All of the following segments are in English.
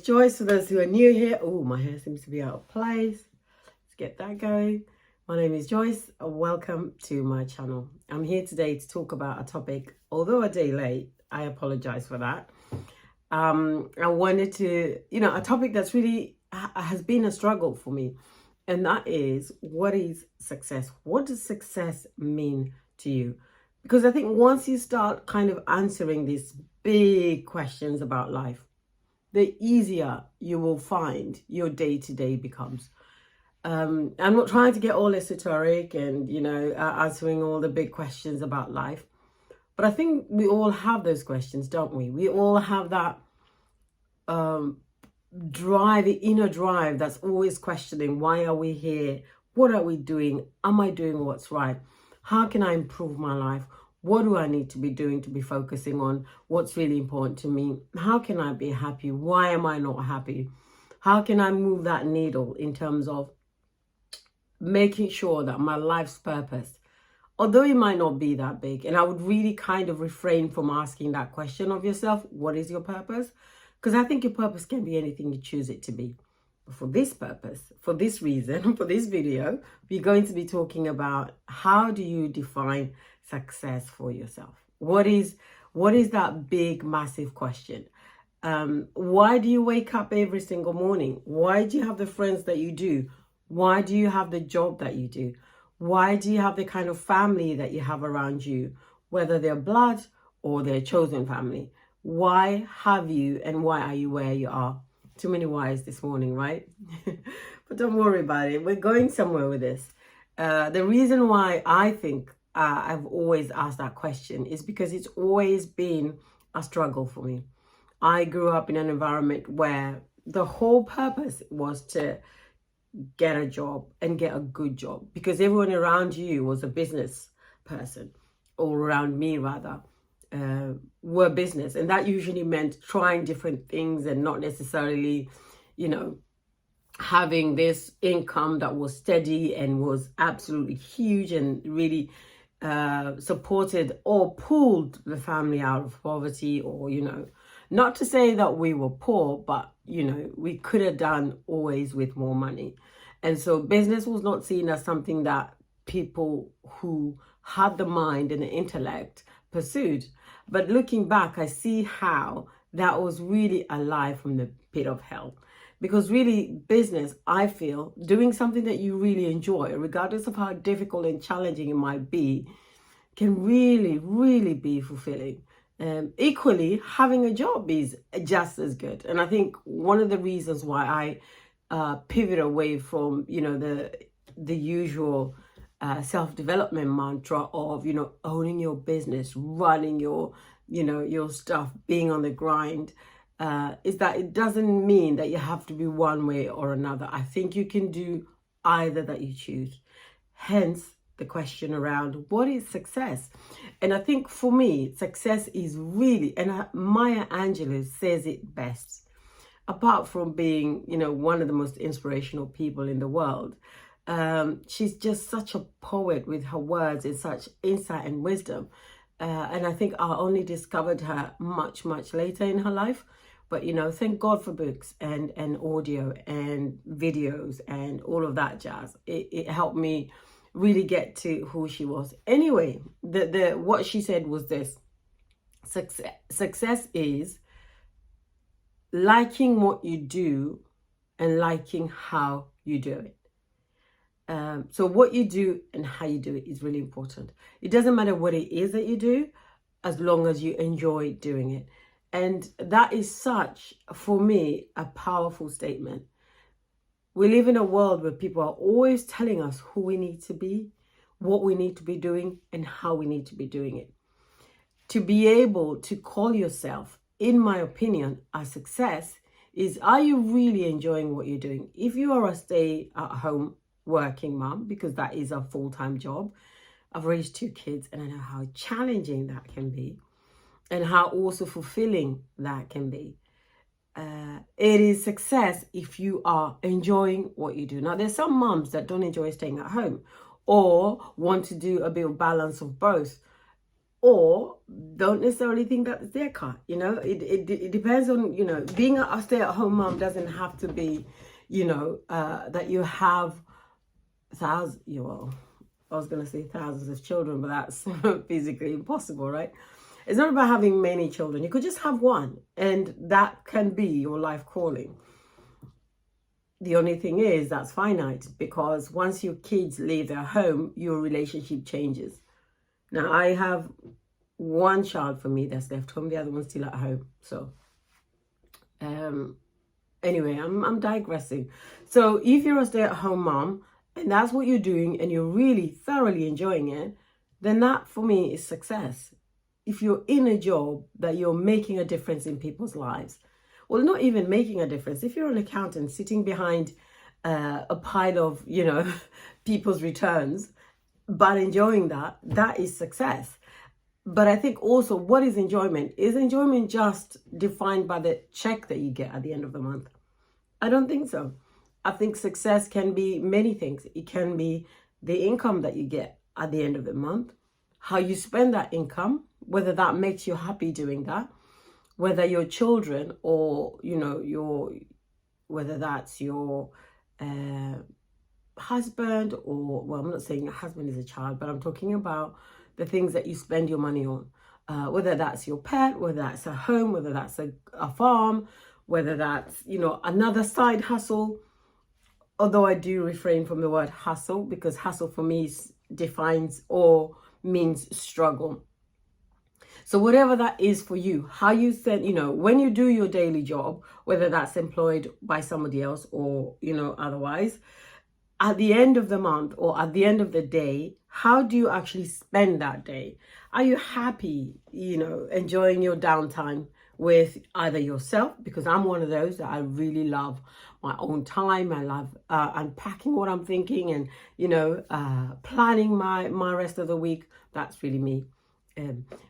is Joyce. For those who are new here, oh, my hair seems to be out of place. Let's get that going. My name is Joyce. Welcome to my channel. I'm here today to talk about a topic, although a day late, I apologize for that. I wanted to, a topic that's really has been a struggle for me, and that is, what is success? What does success mean to you? Because I think once you start kind of answering these big questions about life, the easier you will find your day-to-day becomes. I'm not trying to get all esoteric and, answering all the big questions about life. But I think we all have those questions, don't we? We all have that drive, the inner drive that's always questioning, why are we here? What are we doing? Am I doing what's right? How can I improve my life? What do I need to be doing to be focusing on what's really important to me? How can I be happy? Why am I not happy? How can I move that needle in terms of making sure that my life's purpose, although it might not be that big, and I would really kind of refrain from asking that question of yourself, what is your purpose? Because I think your purpose can be anything you choose it to be. But for this purpose, for this reason, for this video, we're going to be talking about, how do you define success for yourself? What is that big, massive question? Why do you wake up every single morning? Why do you have the friends that you do? Why do you have the job that you do? Why do you have the kind of family that you have around you, whether they're blood or they're chosen family? Why have you, and why are you where you are? Too many whys this morning, right? But don't worry about it. We're going somewhere with this. The reason why I think I've always asked that question is because it's always been a struggle for me. I grew up in an environment where the whole purpose was to get a job and get a good job, because everyone around you was a business person, or around me rather, were business. And that usually meant trying different things and not necessarily, having this income that was steady and was absolutely huge and really supported or pulled the family out of poverty, or, not to say that we were poor, but, we could have done always with more money. And so business was not seen as something that people who had the mind and the intellect pursued. But looking back, I see how that was really a lie from the pit of hell. Because really, business, I feel, doing something that you really enjoy, regardless of how difficult and challenging it might be, can really, really be fulfilling. Equally, having a job is just as good. And I think one of the reasons why I pivot away from, the usual self-development mantra of, owning your business, running your stuff, being on the grind, is that it doesn't mean that you have to be one way or another. I think you can do either that you choose. Hence the question around, what is success? And I think for me, success is really, and Maya Angelou says it best, apart from being, one of the most inspirational people in the world. She's just such a poet with her words and such insight and wisdom. And I think I only discovered her much, much later in her life. But, thank God for books and audio and videos and all of that jazz. It helped me really get to who she was. Anyway, what she said was this: success is liking what you do and liking how you do it. So what you do and how you do it is really important. It doesn't matter what it is that you do, as long as you enjoy doing it. And that is such, for me, a powerful statement. We live in a world where people are always telling us who we need to be, what we need to be doing, and how we need to be doing it. To be able to call yourself, in my opinion, a success is, are you really enjoying what you're doing? If you are a stay-at-home working mom, because that is a full-time job, I've raised 2 kids and I know how challenging that can be and how also fulfilling that can be. It is success if you are enjoying what you do. Now, there's some moms that don't enjoy staying at home or want to do a bit of balance of both. or don't necessarily think that it's their car. You know, it depends on, you know, being a stay-at-home mom doesn't have to be, you know, that you have thousands, well, I was going to say thousands of children, but that's physically impossible, right? It's not about having many children. You could just have one, and that can be your life calling. The only thing is that's finite, because once your kids leave their home, your relationship changes. Now, I have one child for me that's left home, the other one's still at home. So, anyway, I'm digressing. So, if you're a stay-at-home mom and that's what you're doing and you're really thoroughly enjoying it, then that for me is success. If you're in a job that you're making a difference in people's lives, well, not even making a difference. If you're an accountant sitting behind a pile of, you know, people's returns, but enjoying that, that is success. But I think also, what is enjoyment? Is enjoyment just defined by the check that you get at the end of the month? I don't think so. I think success can be many things. It can be the income that you get at the end of the month, how you spend that income, whether that makes you happy doing that, whether your children or, you know, whether that's your husband, or, well, I'm not saying your husband is a child, but I'm talking about the things that you spend your money on, whether that's your pet, whether that's a home, whether that's a farm, whether that's, you know, another side hustle. Although I do refrain from the word hustle, because hustle for me defines or means struggle. So whatever that is for you, how you said, you know, when you do your daily job, whether that's employed by somebody else or, you know, otherwise, at the end of the month or at the end of the day, how do you actually spend that day? Are you happy, you know, enjoying your downtime with either yourself? Because I'm one of those that I really love my own time. I love unpacking what I'm thinking and, you know, planning my rest of the week. That's really me.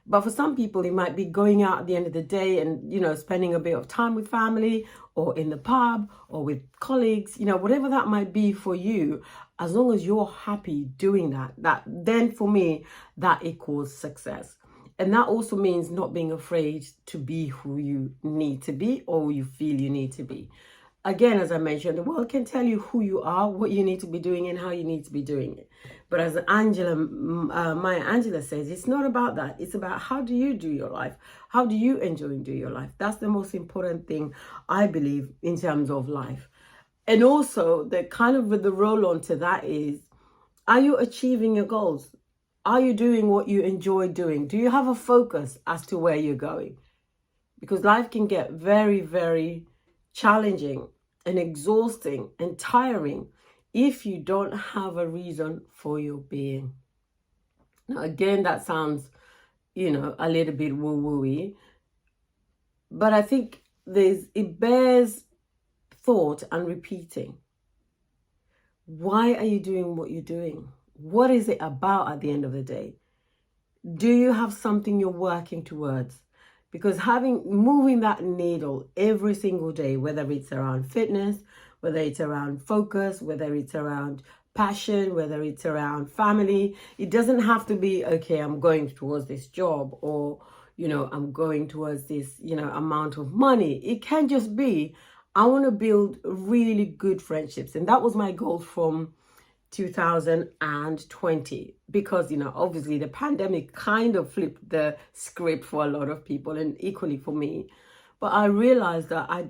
But for some people, it might be going out at the end of the day and, you know, spending a bit of time with family or in the pub or with colleagues, you know, whatever that might be for you. As long as you're happy doing that then for me, that equals success. And that also means not being afraid to be who you need to be or you feel you need to be. Again, as I mentioned, the world can tell you who you are, what you need to be doing, and how you need to be doing it. But as Maya Angelou says, it's not about that. It's about how do you do your life? How do you enjoy doing your life? That's the most important thing, I believe, in terms of life. And also, the kind of the roll on to that is, are you achieving your goals? Are you doing what you enjoy doing? Do you have a focus as to where you're going? Because life can get very, very challenging and exhausting and tiring if you don't have a reason for your being. Now, again, that sounds, you know, a little bit woo-woo-y, but I think it bears thought and repeating. Why are you doing what you're doing? What is it about at the end of the day? Do you have something you're working towards? Because moving that needle every single day, whether it's around fitness, whether it's around focus, whether it's around passion, whether it's around family, it doesn't have to be, okay, I'm going towards this job, or, you know, I'm going towards this, you know, amount of money. It can just be, I want to build really good friendships. And that was my goal from 2020, because, you know, obviously the pandemic kind of flipped the script for a lot of people, and equally for me. But I realized that I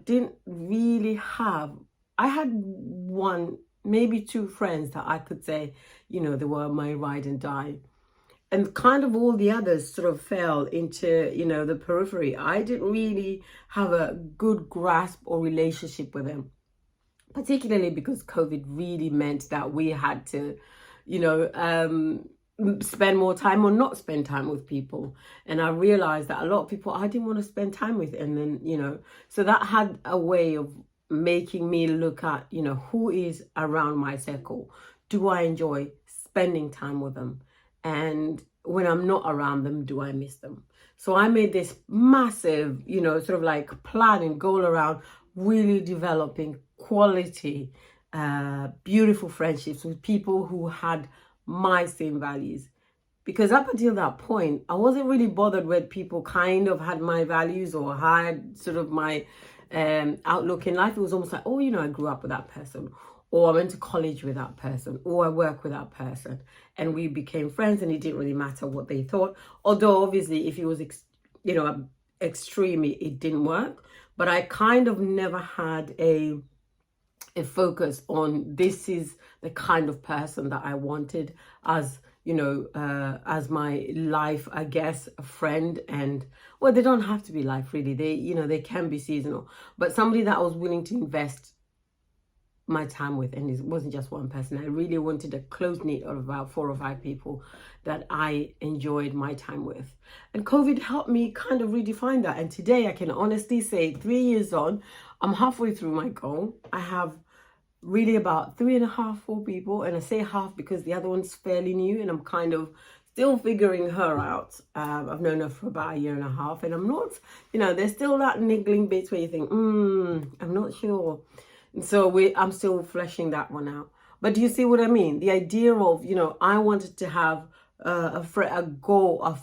had one, maybe two friends that I could say, you know, they were my ride and die. And kind of all the others sort of fell into, you know, the periphery. I didn't really have a good grasp or relationship with them, particularly because COVID really meant that we had to, you know, spend more time or not spend time with people. And I realized that a lot of people I didn't want to spend time with. And then, you know, so that had a way of making me look at, you know, who is around my circle. Do I enjoy spending time with them? And when I'm not around them, do I miss them? So I made this massive, you know, sort of like plan and goal around really developing quality, beautiful friendships with people who had my same values. Because up until that point, I wasn't really bothered when people kind of had my values or had sort of my outlook in life. It was almost like, oh, I grew up with that person, or I went to college with that person, or I work with that person, and we became friends, and it didn't really matter what they thought. Although obviously, if it was, extreme, it didn't work. But I kind of never had a focus on this is the kind of person that I wanted as as my life, I guess, a friend. And well, they don't have to be life really, they can be seasonal, but somebody that I was willing to invest my time with. And it wasn't just one person. I really wanted a close knit of about 4 or 5 people that I enjoyed my time with. And COVID helped me kind of redefine that. And today I can honestly say, 3 years on, I'm halfway through my goal. I have really about 3.5, 4 people, and I say half because the other one's fairly new and I'm kind of still figuring her out. I've known her for about 1.5 years, and I'm not, there's still that niggling bits where you think, I'm not sure. And so I'm still fleshing that one out. But do you see what I mean? The idea of, I wanted to have a goal,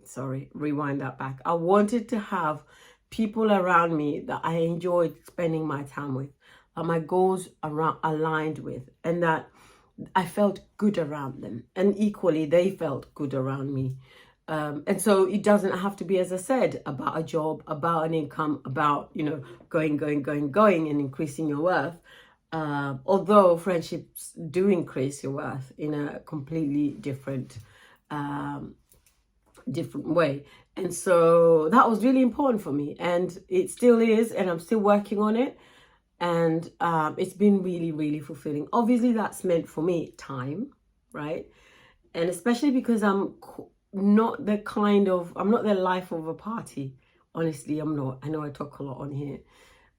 sorry, rewind that back. I wanted to have people around me that I enjoyed spending my time with, that my goals aligned with, and that I felt good around them. And equally, they felt good around me. And so it doesn't have to be, as I said, about a job, about an income, about, going and increasing your worth. Although friendships do increase your worth in a completely different way. And so that was really important for me, and it still is, and I'm still working on it. And it's been really, really fulfilling. Obviously, that's meant for me time, right? And especially because I'm not the life of a party. Honestly, I'm not. I know I talk a lot on here,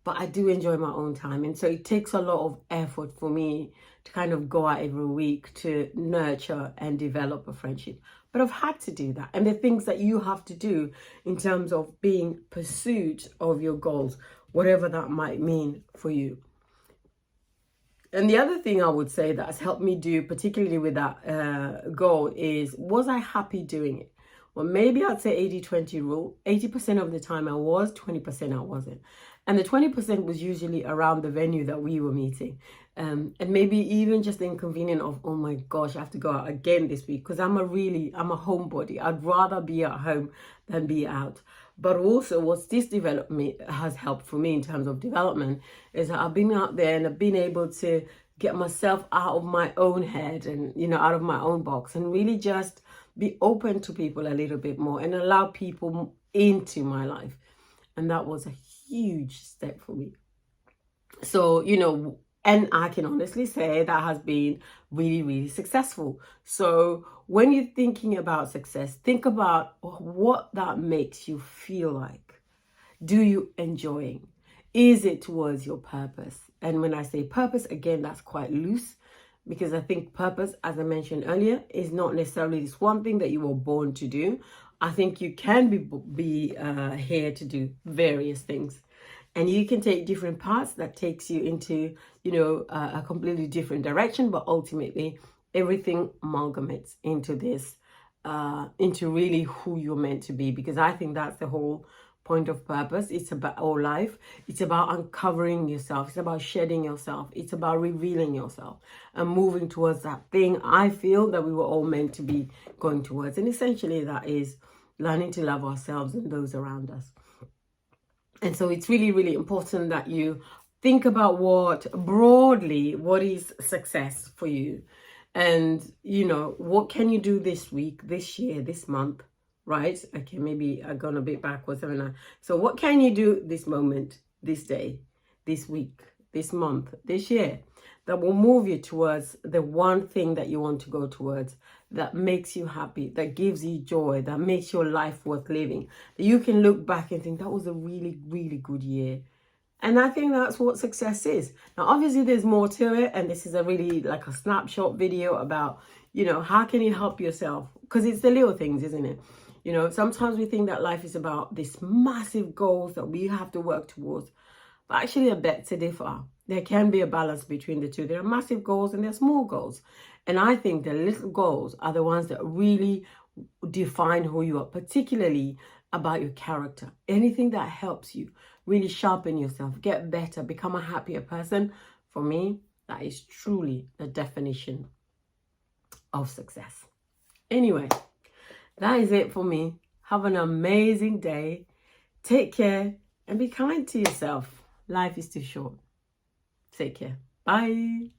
but I do enjoy my own time. And so it takes a lot of effort for me to kind of go out every week to nurture and develop a friendship. But I've had to do that. And the things that you have to do in terms of being pursuit of your goals, whatever that might mean for you. And the other thing I would say that's helped me do, particularly with that goal, is, was I happy doing it? Well, maybe I'd say 80-20 rule. 80% of the time I was, 20% I wasn't. And the 20% was usually around the venue that we were meeting. And maybe even just the inconvenience of, oh my gosh, I have to go out again this week, because I'm a homebody. I'd rather be at home than be out. But also what this development has helped for me in terms of development is that I've been out there and I've been able to get myself out of my own head and, out of my own box, and really just be open to people a little bit more and allow people into my life. And that was a huge step for me. So, and I can honestly say that has been really, really successful. So when you're thinking about success, think about what that makes you feel like. Do you enjoy? Is it towards your purpose? And when I say purpose, again, that's quite loose, because I think purpose, as I mentioned earlier, is not necessarily this one thing that you were born to do. I think you can be here to do various things. And you can take different paths that takes you into, a completely different direction. But ultimately, everything amalgamates into this, into really who you're meant to be. Because I think that's the whole point of purpose. It's about our life. It's about uncovering yourself. It's about shedding yourself. It's about revealing yourself and moving towards that thing I feel that we were all meant to be going towards. And essentially that is learning to love ourselves and those around us. And so it's really, really important that you think about what is success for you. And, what can you do this week, this year, this month, right? Okay, maybe I've gone a bit backwards, haven't I? So what can you do this moment, this day, this week, this month, this year, that will move you towards the one thing that you want to go towards, that makes you happy, that gives you joy, that makes your life worth living, that you can look back and think that was a really, really good year. And I think that's what success is. Now, obviously, there's more to it. And this is a really like a snapshot video about, how can you help yourself? Because it's the little things, isn't it? Sometimes we think that life is about this massive goals that we have to work towards. But actually, I beg to differ. There can be a balance between the two. There are massive goals and there are small goals. And I think the little goals are the ones that really define who you are, particularly about your character. Anything that helps you really sharpen yourself, get better, become a happier person. For me, that is truly the definition of success. Anyway, that is it for me. Have an amazing day. Take care and be kind to yourself. Life is too short. Take care. Bye.